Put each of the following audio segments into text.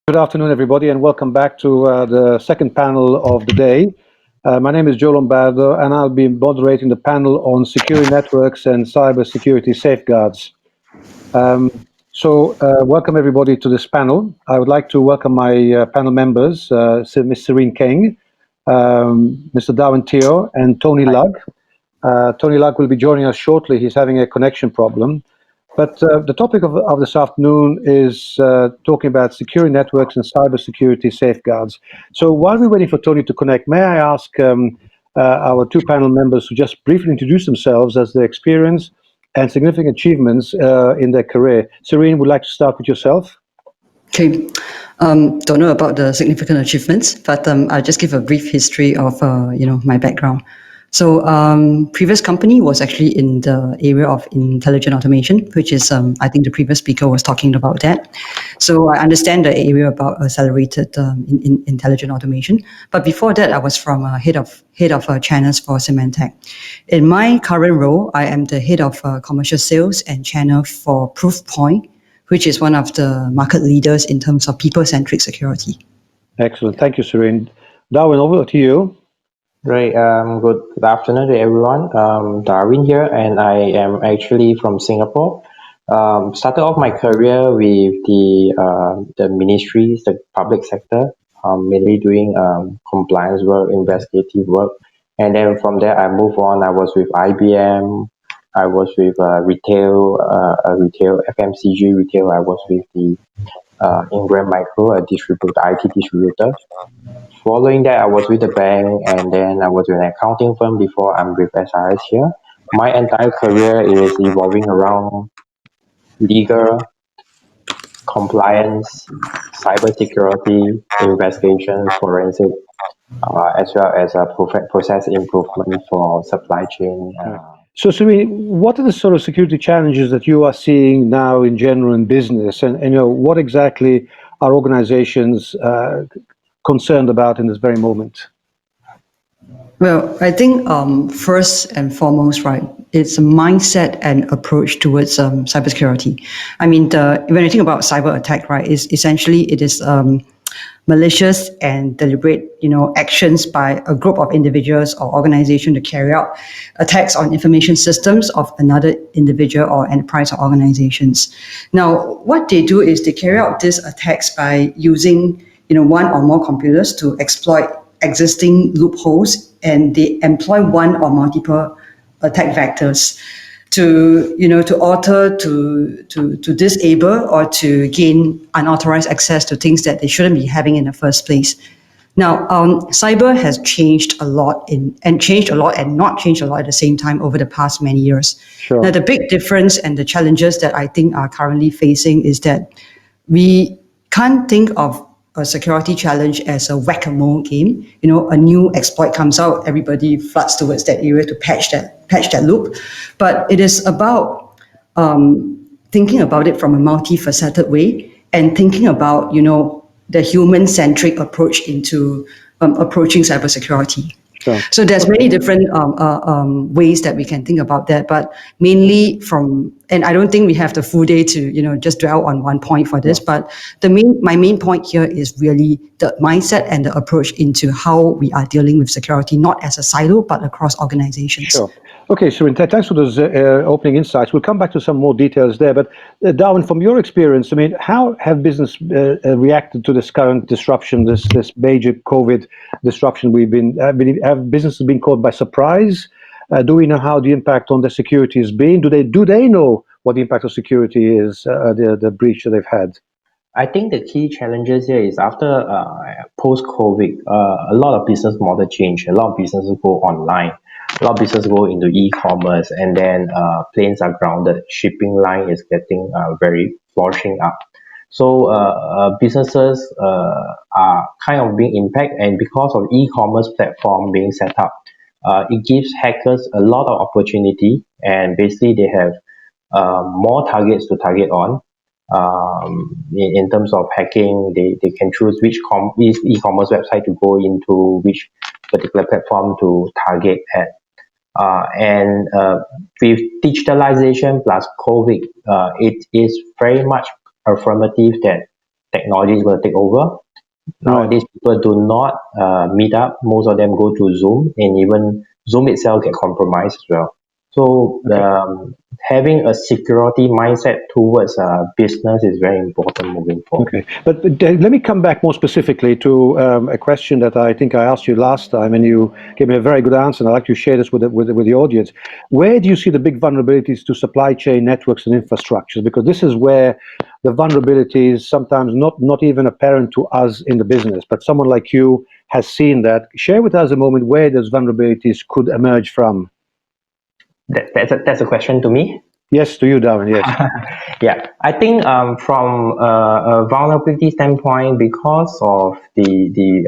Good afternoon, everybody, and welcome back to the second panel of the day. My name is Joe Lombardo, and I'll be moderating the panel on secure networks and cybersecurity safeguards. Welcome everybody to this panel. I would like to welcome my panel members, Ms. Serene Keng, Mr. Darwin Thio, and Tony Lugg. Tony Lugg will be joining us shortly. He's having a connection problem. But the topic of this afternoon is talking about secure networks and cybersecurity safeguards. So while we're waiting for Tony to connect, may I ask our two panel members to just briefly introduce themselves as their experience and significant achievements in their career. Serene, would like to start with yourself? Okay, don't know about the significant achievements, but I'll just give a brief history of my background. So previous company was actually in the area of intelligent automation, which is I think the previous speaker was talking about that. So I understand the area about accelerated in intelligent automation. But before that, I was from head of channels for Symantec. In my current role, I am the head of commercial sales and channel for Proofpoint, which is one of the market leaders in terms of people-centric security. Excellent. Thank you, Serene. Darwin, over to you. Great. Good afternoon to everyone. Darwin here, and I am actually from Singapore. Started off my career with the ministries, the public sector, mainly doing compliance work, investigative work, and then from there I moved on. I was with IBM. I was with retail FMCG retail. I was with the Ingram Micro, a distributor, IT distributor. Following that, I was with the bank, and then I was with an accounting firm before I'm with SRS here. My entire career is evolving around legal, compliance, cybersecurity, investigation, forensic, as well as a process improvement for supply chain. So, Serene, what are the sort of security challenges that you are seeing now in general in business, and what exactly are organizations concerned about in this very moment? Well, I think first and foremost, right, it's a mindset and approach towards cybersecurity. I mean, when you think about cyber attack, right, is essentially it is malicious and deliberate, actions by a group of individuals or organization to carry out attacks on information systems of another individual or enterprise or organizations. Now, what they do is they carry out these attacks by using, one or more computers to exploit existing loopholes, and they employ one or multiple attack vectors to alter, to disable, or to gain unauthorized access to things that they shouldn't be having in the first place. Now, cyber has changed a lot and not changed a lot at the same time over the past many years. Sure. Now, the big difference and the challenges that I think are currently facing is that we can't think of a security challenge as a whack-a-mole game. A new exploit comes out, everybody floods towards that area to patch that loop. But it is about thinking about it from a multifaceted way and thinking about, the human-centric approach into approaching cybersecurity. Sure. So there's many different ways that we can think about that, but mainly and I don't think we have the full day to just dwell on one point for this, but my main point here is really the mindset and the approach into how we are dealing with security, not as a silo, but across organizations. Sure. Okay, Serene, thanks for those opening insights. We'll come back to some more details there. But Darwin, from your experience, I mean, how have business reacted to this current disruption, this major COVID disruption have businesses been caught by surprise? Do we know how the impact on their security has been? Do they know what the impact of security is, the breach that they've had? I think the key challenges here is after post-COVID, a lot of business model change. A lot of businesses go online. A lot of businesses go into e-commerce, and then planes are grounded. Shipping line is getting very flourishing up. So businesses are kind of being impacted, and because of e-commerce platform being set up, it gives hackers a lot of opportunity, and basically they have more targets to target on. In terms of hacking, they can choose which e-commerce website to go into, which particular platform to target at. And with digitalization plus COVID, it is very much affirmative that technology is going to take over. Nowadays, people do not meet up. Most of them go to Zoom, and even Zoom itself get compromised as well. So having a security mindset towards business is very important moving forward. Okay, but let me come back more specifically to a question that I think I asked you last time, and you gave me a very good answer, and I'd like to share this with the audience. Where do you see the big vulnerabilities to supply chain networks and infrastructures? Because this is where the vulnerabilities sometimes not even apparent to us in the business, but someone like you has seen that. Share with us a moment where those vulnerabilities could emerge from. That's a question to me? Yes, to you, Darwin, yes. Yeah, I think from a vulnerability standpoint, because of the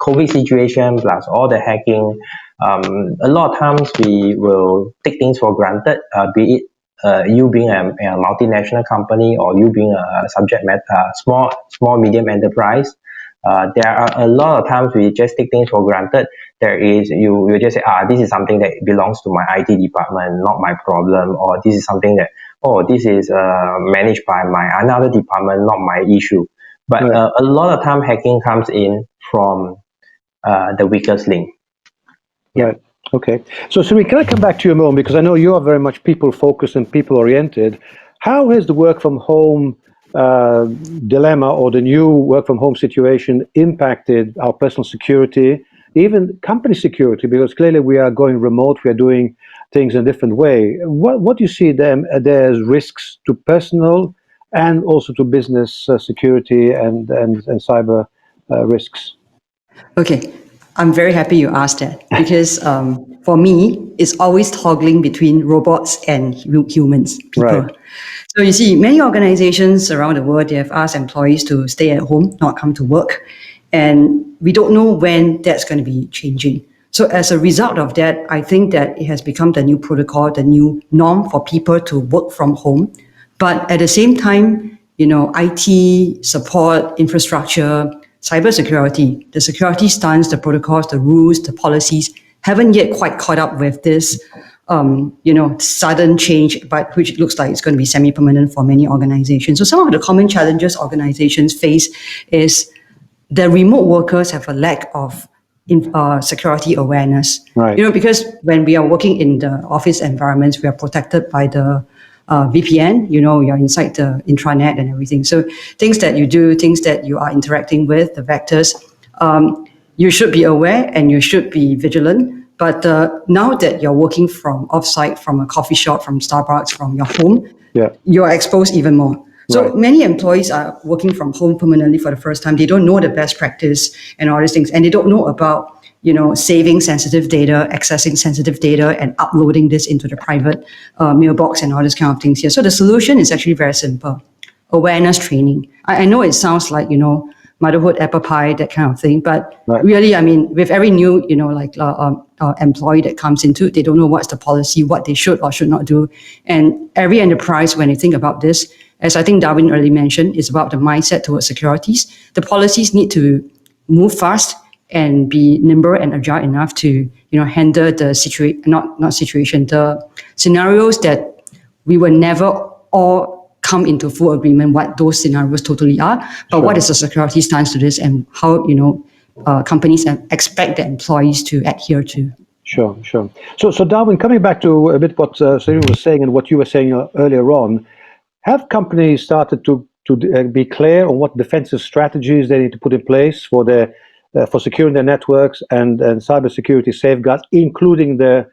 COVID situation plus all the hacking, a lot of times we will take things for granted, be it you being a multinational company or you being a subject matter small medium enterprise. There are a lot of times we just take things for granted. You just say, this is something that belongs to my IT department, not my problem, or this is something that, this is managed by my another department, not my issue. But a lot of time hacking comes in from the weakest link. Yeah. Right. Okay. So, Serene, can I come back to you a moment, because I know you are very much people-focused and people-oriented. How has the work-from-home dilemma or the new work-from-home situation impacted our personal security, even company security? Because clearly we are going remote, we are doing things in a different way. What do you see there's risks to personal and also to business security and cyber risks? Okay, I'm very happy you asked that, because for me, it's always toggling between robots and humans, people. Right. So you see, many organizations around the world, they have asked employees to stay at home, not come to work. And we don't know when that's going to be changing. So as a result of that, I think that it has become the new protocol, the new norm for people to work from home. But at the same time, IT, support, infrastructure, cybersecurity, the security stance, the protocols, the rules, the policies haven't yet quite caught up with this, sudden change, but which looks like it's going to be semi-permanent for many organizations. So some of the common challenges organizations face is the remote workers have a lack of security awareness. Right. Because when we are working in the office environments, we are protected by the VPN, you're inside the intranet and everything. So things that you do, things that you are interacting with, the vectors, you should be aware and you should be vigilant. But now that you're working from offsite, from a coffee shop, from Starbucks, from your home, you're exposed even more. So many employees are working from home permanently for the first time. They don't know the best practice and all these things, and they don't know about saving sensitive data, accessing sensitive data, and uploading this into the private mailbox and all these kind of things here. So the solution is actually very simple: awareness training. I know it sounds like motherhood, apple pie, that kind of thing, but really, I mean, with every new employee that comes into, they don't know what's the policy, what they should or should not do, and every enterprise, when they think about this, as I think Darwin earlier mentioned, is about the mindset towards securities. The policies need to move fast and be nimble and agile enough to handle the the scenarios that we will never all come into full agreement what those scenarios totally are. But what is the security stance to this, and how companies expect the employees to adhere to? Sure. So Darwin, coming back to a bit what Serene was saying and what you were saying earlier on, have companies started to be clear on what defensive strategies they need to put in place for securing their networks and cybersecurity safeguards, including their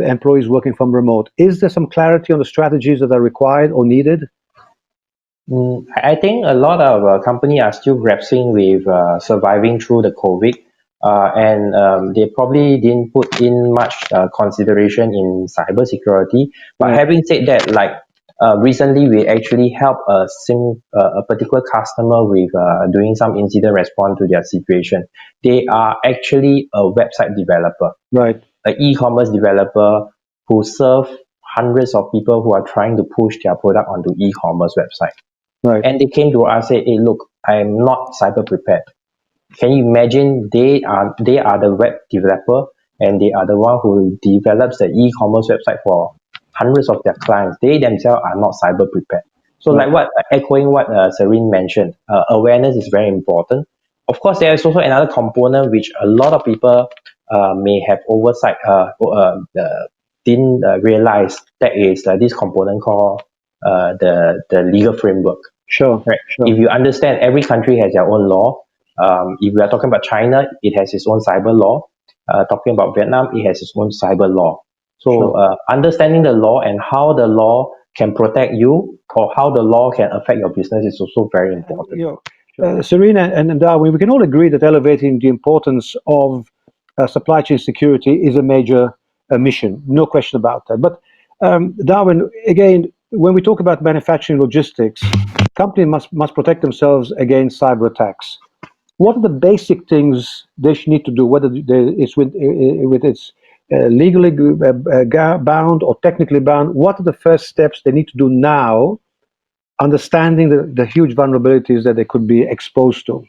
employees working from remote? Is there some clarity on the strategies that are required or needed? I think a lot of companies are still grappling with surviving through the COVID, and they probably didn't put in much consideration in cybersecurity. But having said that, recently we actually helped a particular customer with doing some incident response to their situation. They are actually a website developer, right? An e-commerce developer who serve hundreds of people who are trying to push their product onto e-commerce website. Right. And they came to us and said, "Hey, look, I'm not cyber prepared." Can you imagine? They are the web developer, and they are the one who develops the e-commerce website for hundreds of their clients. They themselves are not cyber prepared. So like echoing what Serene mentioned, awareness is very important. Of course, there is also another component which a lot of people may have oversight, didn't realize, that is this component called the legal framework. Sure. Right. Sure. If you understand, every country has their own law. If we are talking about China, it has its own cyber law. Talking about Vietnam, it has its own cyber law. So Sure. understanding the law and how the law can protect you or how the law can affect your business is also very important. Serena and Darwin, we can all agree that elevating the importance of supply chain security is a major mission, no question about that. But Darwin, again, when we talk about manufacturing logistics, companies must protect themselves against cyber attacks. What are the basic things they should need to do, whether it's with it's legally bound or technically bound? What are the first steps they need to do now, understanding the huge vulnerabilities that they could be exposed to?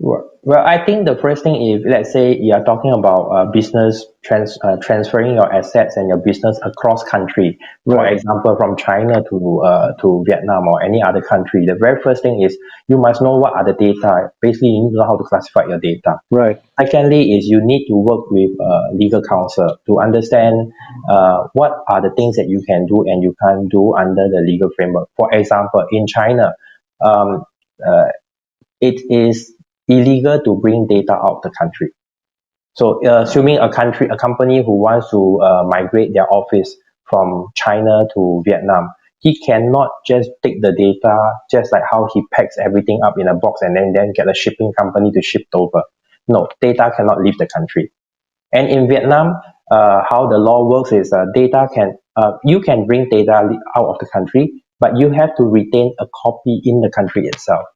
Well, I think the first thing is, let's say you are talking about business transferring your assets and your business across country. For Right. example, from China to Vietnam or any other country. The very first thing is you must know what are the data. Basically, you need to know how to classify your data. Right. Secondly, is you need to work with legal counsel to understand what are the things that you can do and you can't do under the legal framework. For example, in China, it is illegal to bring data out of the country. So assuming a company who wants to migrate their office from China to Vietnam, he cannot just take the data, just like how he packs everything up in a box and then get a shipping company to ship it over. No, data cannot leave the country. And in Vietnam, how the law works is you can bring data out of the country, but you have to retain a copy in the country itself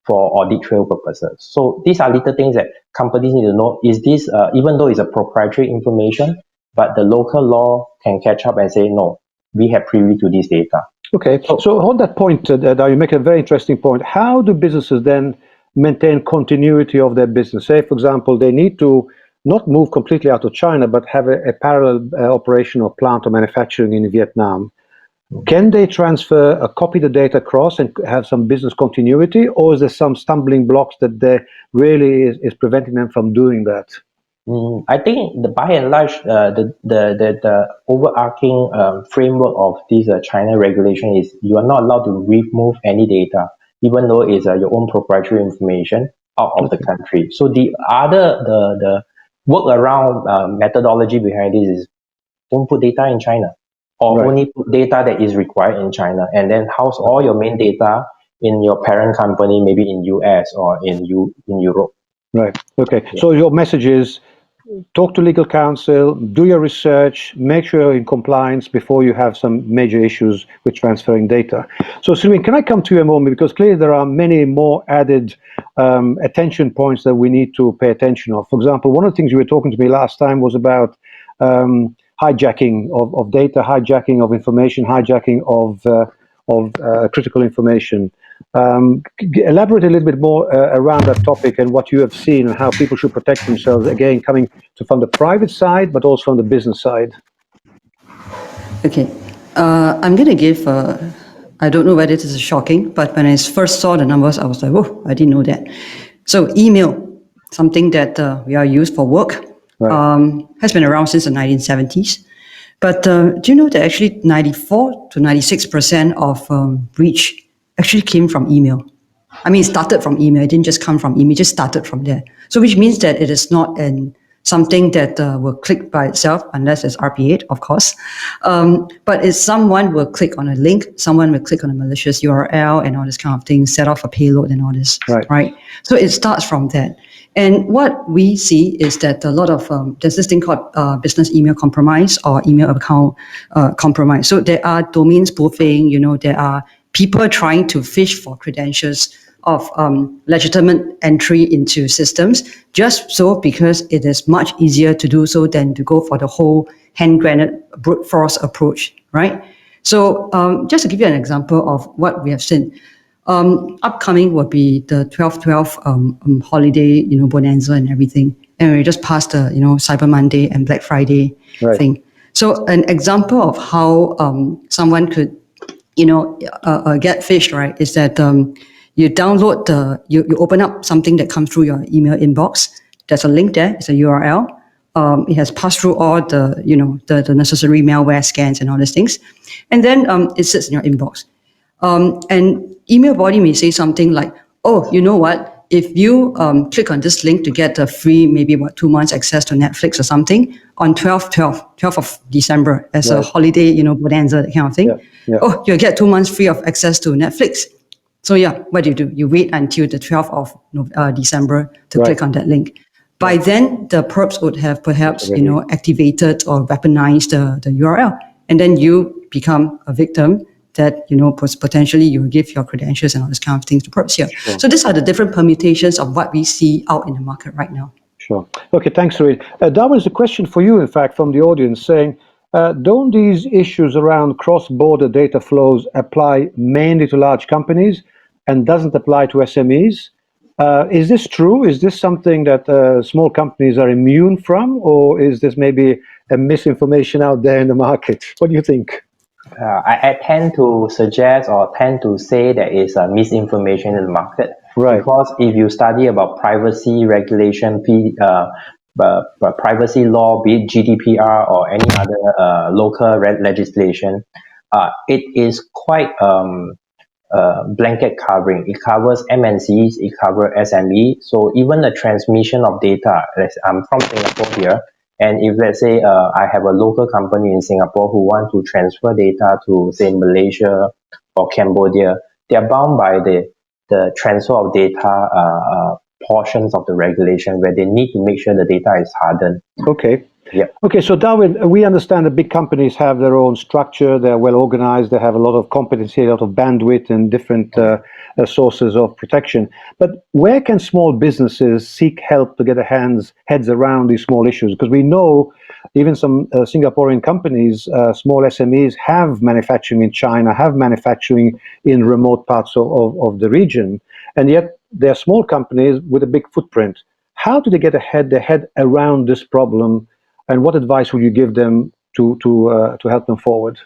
for audit trail purposes. So these are little things that companies need to know. Is this, even though it's a proprietary information, but the local law can catch up and say, no, we have privy to this data. Okay, so on that point, you make a very interesting point. How do businesses then maintain continuity of their business? Say, for example, they need to not move completely out of China, but have a parallel operation or plant or manufacturing in Vietnam. Can they transfer, copy the data across and have some business continuity, or is there some stumbling blocks that really is preventing them from doing that? I think by and large, the overarching framework of this China regulation is you are not allowed to remove any data, even though it's your own proprietary information, out of the country. So the workaround methodology behind this is don't put data in China, or only put data that is required in China, and then house all your main data in your parent company, maybe in US or in Europe. Right. Okay. Yeah. So your message is talk to legal counsel, do your research, make sure you're in compliance before you have some major issues with transferring data. So Serene, can I come to you a moment, because clearly there are many more added attention points that we need to pay attention of. For example, one of the things you were talking to me last time was about hijacking of data, hijacking of information, hijacking of critical information. Elaborate a little bit more around that topic and what you have seen and how people should protect themselves, again, coming from the private side, but also from the business side. Okay. I'm going to give, I don't know whether this is shocking, but when I first saw the numbers, I was like, whoa, I didn't know that. So email, something that we are used for work, has been around since the 1970s. But do you know that actually 94 to 96% of breach actually came from email? I mean, it started from email. It didn't just come from email. It just started from there. So which means that it is not something that will click by itself, unless it's RP8, of course. But it's someone will click on a link, someone will click on a malicious URL and all this kind of thing, set off a payload and all this, right? So it starts from that. And what we see is that a lot of, there's this thing called business email compromise or email account compromise. So there are domain spoofing, there are people trying to fish for credentials of legitimate entry into systems, just so because it is much easier to do so than to go for the whole hand grenade brute force approach, right? So just to give you an example of what we have seen, upcoming will be the 12/12 holiday, bonanza and everything. And we just passed the, Cyber Monday and Black Friday thing. So an example of how someone could get phished, right, is that you download you open up something that comes through your email inbox. There's a link there. It's a URL. It has passed through all the necessary malware scans and all these things, and then it sits in your inbox. And email body may say something like, "Oh, you know what? If you click on this link to get the free, maybe 2 months access to Netflix or something on 12th of December as a holiday, bonanza, that kind of thing. Oh, you'll get 2 months free of access to Netflix." So yeah, what do? You wait until the 12th of December to click on that link. By then, the perps would have perhaps, activated or weaponized the URL. And then you become a victim that, potentially you will give your credentials and all this kind of things to perps here. Sure. So these are the different permutations of what we see out in the market right now. Sure. Okay, thanks, Serene. Darwin, is a question for you, in fact, from the audience saying, don't these issues around cross-border data flows apply mainly to large companies and doesn't apply to SMEs? Is this true? Is this something that small companies are immune from, or is this maybe a misinformation out there in the market? What do you think? I tend to suggest or tend to say there is a misinformation in the market. Right. Because if you study about privacy regulation, privacy law, be it GDPR or any other local legislation, it is quite blanket covering. It covers MNCs, it covers SME. So even the transmission of data, I'm from Singapore here, and if let's say I have a local company in Singapore who want to transfer data to say Malaysia or Cambodia, they are bound by the transfer of data portions of the regulation where they need to make sure the data is hardened. Okay. Yeah. Okay, so Darwin, we understand that big companies have their own structure, they're well organized, they have a lot of competency, a lot of bandwidth and different sources of protection. But where can small businesses seek help to get their heads around these small issues? Because we know even some Singaporean companies, small SMEs, have manufacturing in China, have manufacturing in remote parts of the region, and yet they're small companies with a big footprint. How do they get their head around this problem? And what advice would you give them to help them forward?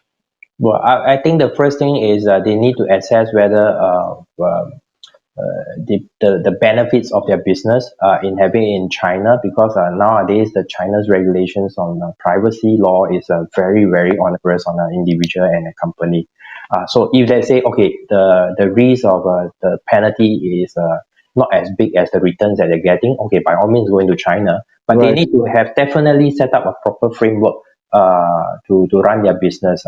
Well, I think the first thing is they need to assess whether the benefits of their business in having it in China, because nowadays the China's regulations on privacy law is very, very onerous on an individual and a company. So if they say, okay, the risk of the penalty is not as big as the returns that they're getting, okay, by all means go into China. But they need to have definitely set up a proper framework to run their business,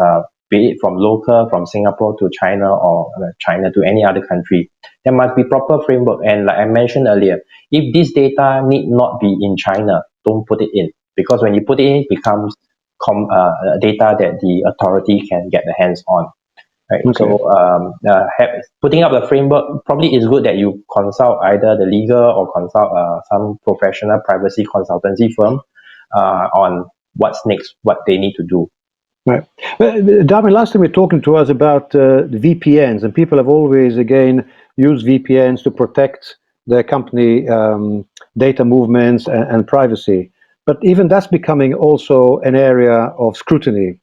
be it from local, from Singapore to China, or China to any other country. There must be proper framework. And like I mentioned earlier, if this data need not be in China, don't put it in. Because when you put it in, it becomes data that the authority can get their hands on. Right. Okay. So putting up the framework probably is good that you consult either the legal or consult some professional privacy consultancy firm on what's next, what they need to do. Right. Darwin, last time we were talking to us about VPNs, and people have always, again, used VPNs to protect their company data movements and privacy. But even that's becoming also an area of scrutiny.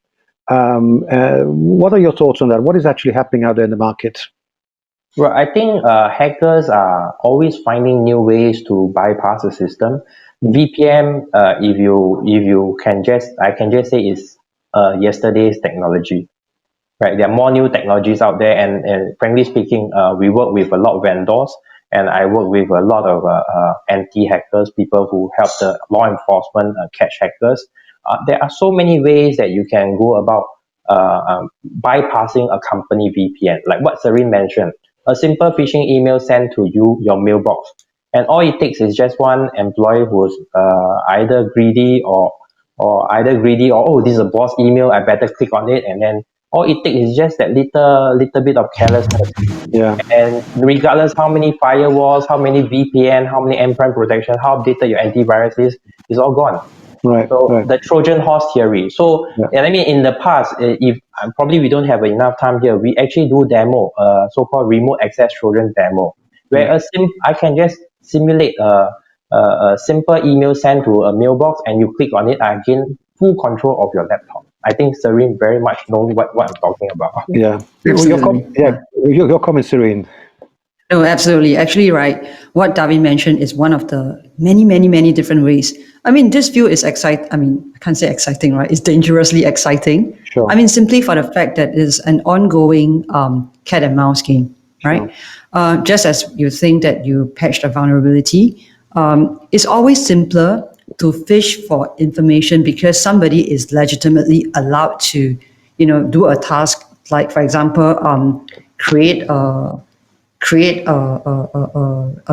What are your thoughts on that? What is actually happening out there in the market? Well, I think hackers are always finding new ways to bypass the system. VPN, if you can I can just say is yesterday's technology. Right, there are more new technologies out there, and frankly speaking, we work with a lot of vendors, and I work with a lot of anti-hackers, people who help the law enforcement catch hackers. There are so many ways that you can go about bypassing a company VPN, like what Serene mentioned. A simple phishing email sent to you, your mailbox, and all it takes is just one employee who's either greedy or oh, this is a boss email, I better click on it, and then all it takes is just that little bit of carelessness. Yeah. And regardless how many firewalls, how many VPN, how many endpoint protection, how updated your antivirus is all gone. Right. So the Trojan horse theory. So and I mean, in the past, if probably we don't have enough time here, we actually do demo, so-called remote access Trojan demo, where I can just simulate a simple email sent to a mailbox, and you click on it, I gain full control of your laptop. I think Serene very much knows what I'm talking about. Yeah. Absolutely. Your comment, Serene. No, absolutely. Actually, right. What Darwin mentioned is one of the many, many, many different ways. I mean, this view is exciting. I mean, I can't say exciting, right? It's dangerously exciting. Sure. I mean, simply for the fact that it's an ongoing cat and mouse game, right? Just as you think that you patched a vulnerability, it's always simpler to fish for information because somebody is legitimately allowed to, do a task like, for example, create a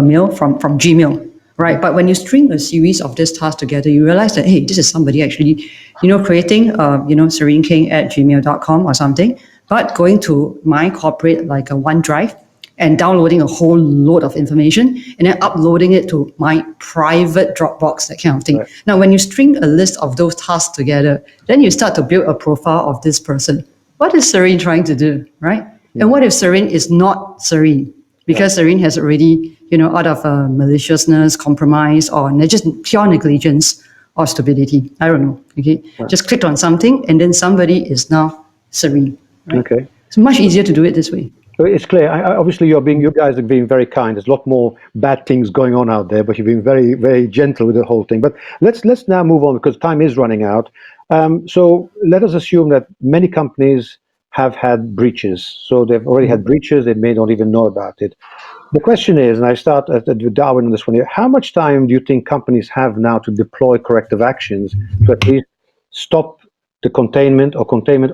mail from Gmail, right? But when you string a series of this tasks together, you realize that, hey, this is somebody actually, creating, serenekeng@gmail.com or something, but going to my corporate, like a OneDrive, and downloading a whole load of information and then uploading it to my private Dropbox, that kind of thing. Right. Now, when you string a list of those tasks together, then you start to build a profile of this person. What is Serene trying to do, right? And what if Serene is not Serene? Because Serene has already, out of maliciousness, compromise, or just pure negligence or stupidity. I don't know. Okay, just clicked on something, and then somebody is now Serene. Right? Okay. It's much easier to do it this way. So it's clear. Obviously, you guys are being very kind. There's a lot more bad things going on out there, but you're being very, very gentle with the whole thing. But let's now move on because time is running out. So let us assume that many companies have had breaches. So they've already had breaches. They may not even know about it. The question is, and I start with Darwin on this one here, how much time do you think companies have now to deploy corrective actions to at least stop the containment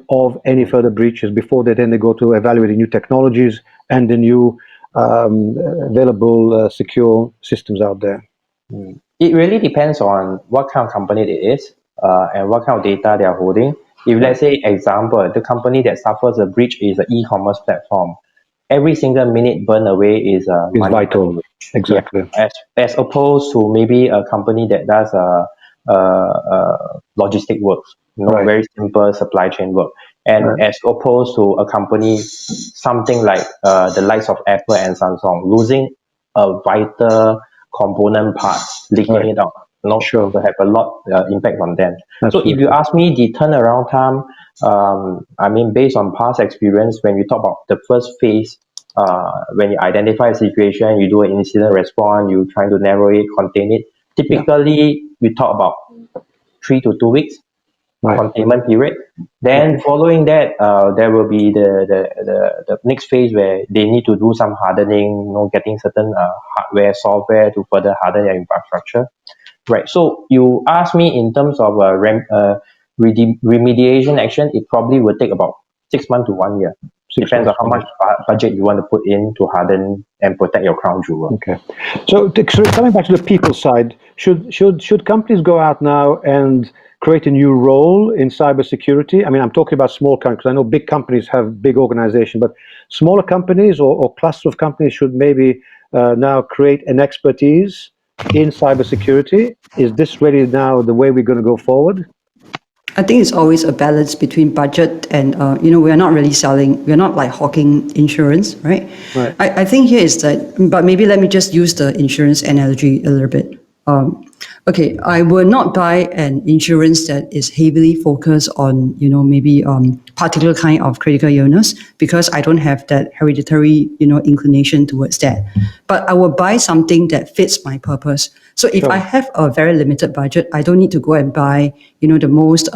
of any further breaches before they go to evaluating new technologies and the new available secure systems out there? It really depends on what kind of company it is and what kind of data they are holding. If let's say, example, the company that suffers a breach is an e-commerce platform, every single minute burned away is vital. Exactly. Yeah. As opposed to maybe a company that does logistic works, very simple supply chain work. And as opposed to a company, something like the likes of Apple and Samsung, losing a vital component part, leaking it out, Sure. to have a lot impact on them. Absolutely. So if you ask me, the turnaround time, I mean, based on past experience, when you talk about the first phase, when you identify a situation, you do an incident response, you try to narrow it, contain it. Typically, we talk about 3 to 2 weeks containment period. Then following that, there will be the next phase where they need to do some hardening, getting certain hardware, software to further harden their infrastructure. Right. So you ask me in terms of remediation action, it probably will take about 6 months to 1 year. Depends on how much budget you want to put in to harden and protect your crown jewel. Okay. So coming back to the people side, should companies go out now and create a new role in cybersecurity? I mean, I'm talking about small companies, because I know big companies have big organizations, but smaller companies or cluster of companies should maybe now create an expertise in cybersecurity. Is this really now the way we're going to go forward? I think it's always a balance between budget and, we're not really selling, we're not like hawking insurance, right? Right. I think here is that, but maybe let me just use the insurance analogy a little bit. Okay, I will not buy an insurance that is heavily focused on, maybe particular kind of critical illness because I don't have that hereditary, inclination towards that. But I will buy something that fits my purpose. So if I have a very limited budget, I don't need to go and buy, the most,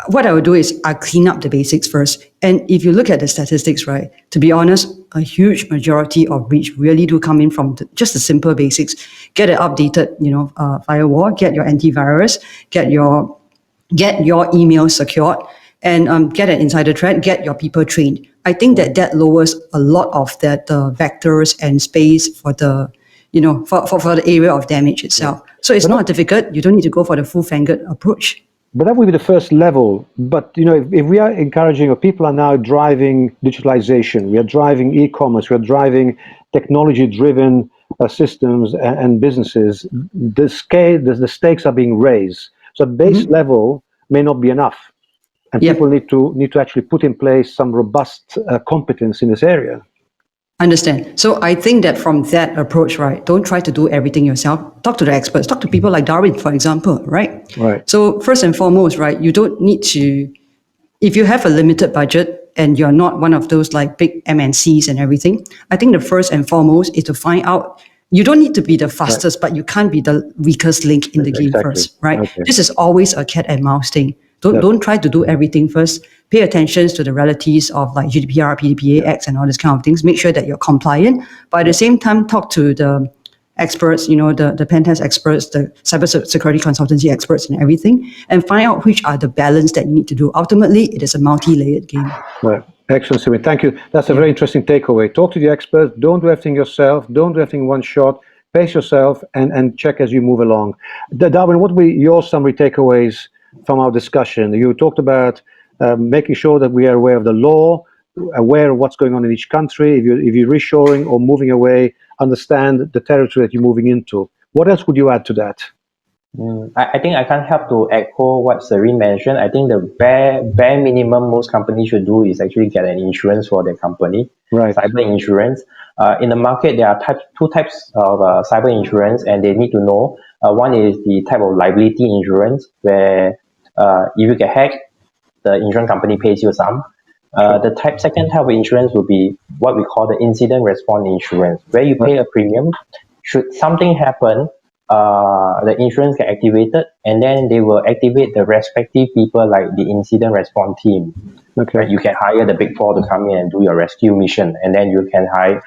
what I would do is I clean up the basics first. And if you look at the statistics, right, to be honest, a huge majority of breach really do come in from just the simple basics. Get an updated, firewall, get your antivirus, get your email secured, and get an insider threat, get your people trained. I think that lowers a lot of that vectors and space for the, for the area of damage itself. So it's not difficult. You don't need to go for the full-fanged approach. But that would be the first level. But if we are encouraging, or people are now driving digitalization, we are driving e-commerce, we are driving technology-driven systems and businesses, the stakes are being raised. So base level may not be enough, and people need to actually put in place some robust competence in this area. Understand. So I think that from that approach, right, don't try to do everything yourself. Talk to the experts. Talk to people like Darwin, for example, right? Right. So first and foremost, right, you don't need to, if you have a limited budget and you're not one of those like big MNCs and everything, I think the first and foremost is to find out, you don't need to be the fastest, but you can't be the weakest link in the game first, right? Okay. This is always a cat and mouse thing. Don't try to do everything first. Pay attention to the realities of like GDPR, PDPA, Acts, and all these kind of things. Make sure that you're compliant. But at the same time, talk to the experts, the pen test experts, the cybersecurity consultancy experts and everything, and find out which are the balance that you need to do. Ultimately, it is a multi-layered game. Right. Excellent, Serene. Thank you. That's a very interesting takeaway. Talk to the experts. Don't do everything yourself. Don't do everything in one shot. Pace yourself and check as you move along. Darwin, what were your summary takeaways from our discussion? You talked about making sure that we are aware of the law, aware of what's going on in each country. If you're reshoring or moving away, understand the territory that you're moving into. What else would you add to that? I think I can't help to echo what Serene mentioned. I think the bare minimum most companies should do is actually get an insurance for their company, Right. cyber insurance. In the market, there are two types of cyber insurance, and they need to know. One is the type of liability insurance, where if you get hacked, the insurance company pays you some. The second type of insurance will be what we call the incident response insurance, where you pay a premium. Should something happen, the insurance get activated, and then they will activate the respective people like the incident response team. Okay. Right? You can hire the big four to come in and do your rescue mission, and then you can hire.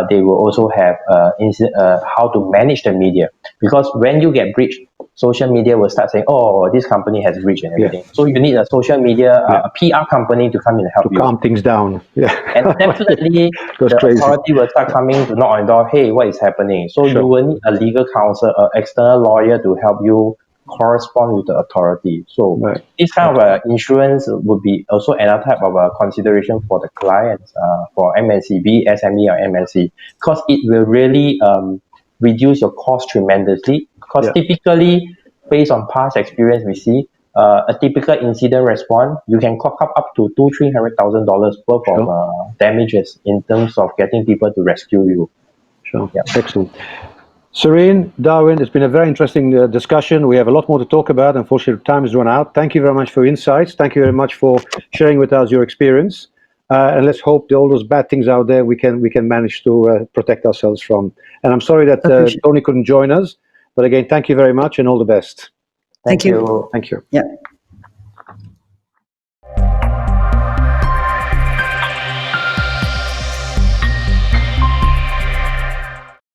They will also have how to manage the media, because when you get breached, social media will start saying, "Oh, this company has breached and everything." So you need a social media, a PR company to come in and help you. Calm things down. Yeah. And definitely, the authority will start coming to knock on the door. Hey, what is happening? So you will need a legal counsel, an external lawyer to help you correspond with the authority. So this kind of insurance would be also another type of consideration for the clients, for MNC, be it SME or MNC, because it will really reduce your cost tremendously. Because typically, based on past experience, we see a typical incident response, you can clock up to $200,000-$300,000 worth of damages in terms of getting people to rescue you. Sure. Yeah. Excellent. Serene, Darwin, it's been a very interesting discussion. We have a lot more to talk about. Unfortunately, time has run out. Thank you very much for your insights. Thank you very much for sharing with us your experience. And let's hope that all those bad things out there we can manage to protect ourselves from. And I'm sorry that Tony couldn't join us. But again, thank you very much and all the best. Thank you. Thank you. Yeah.